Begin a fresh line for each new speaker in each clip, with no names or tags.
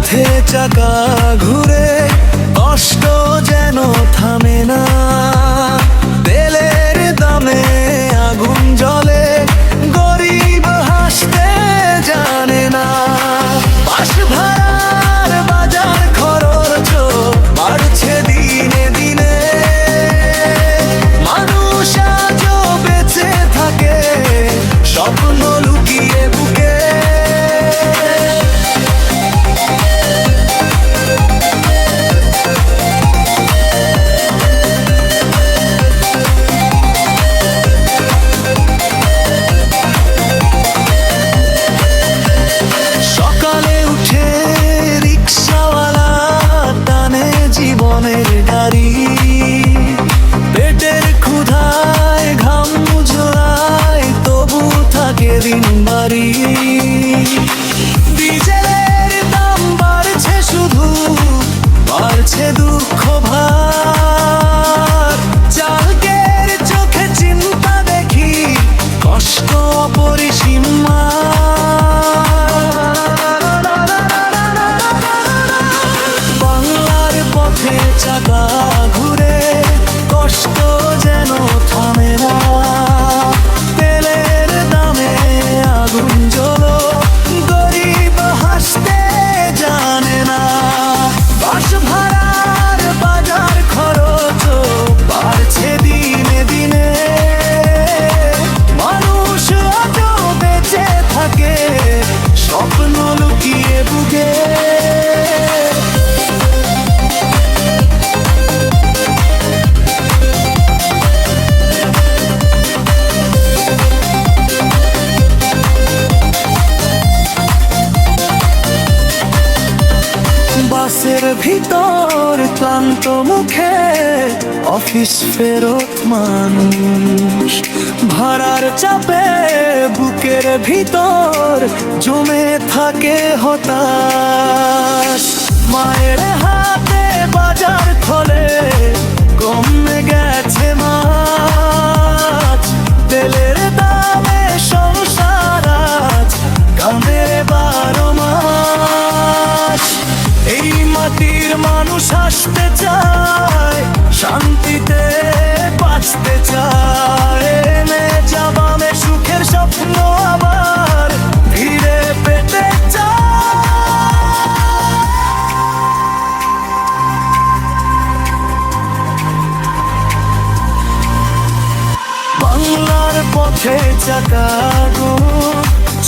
পথে চাকা ঘুরে, কষ্ট যেন থামে না। তেলের দামে আগুন জ্বলে, গরিব হাসতে জানে না। বাস ভাড়ার বাজার খরচ বাড়ছে দিনে দিনে, মানুষ আজও বেঁচে থাকে স্বপ্ন লুকিয়ে বুকে। সকালে উঠে রিক্সাওয়ালা টানে জীবনের গাড়ি, পেটের ক্ষুধায় ঘাম ঝরায় তবু থাকে দিন বাড়ি। ডিজেলের দাম বাড়ছে শুধু, বাড়ছে দুঃখ ভার। চালকের চোখে চিন্তা দেখি, কষ্ট অপরিসীম। বাংলার পথে চাকা ঘুরে, কষ্ট যেন থামে না। তেলের দামে আগুন জ্বলো, গরিব হাসতে জানে না। বাস ভাড়ার বাজার খরচ বাড়ছে দিনে দিনে, মানুষ আজও বেঁচে থাকে স্বপ্ন লুকিয়ে বুকে। বাসের ভিতর ক্লান্ত মুখে অফিস ফেরত মানুষ, ভাড়ার চাপে বুকের ভিতর জমে থাকে হতাশ। মায়ের হাতে বাজার খোলে, কমে গেছে মাছ। তেলের দামে সংসার আজ কাঁদে 12 মাস। এই মাটির মানুষ আসতে চায়, শান্তিতে বাঁচতে চায়। এনে যাবামে সুখের স্বপ্ন আবার ফিরে পেতে চায়। বাংলার পথে চাকা গো,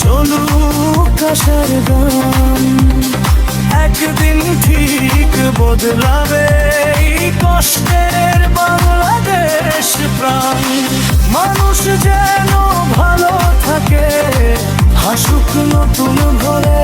চলুক আশার গান। একদিন ঠিক বদলাবে এই কষ্টের বাংলাদেশ প্রাণ। মানুষ যেন ভালো থাকে, হাসুক নতুন ঘরে।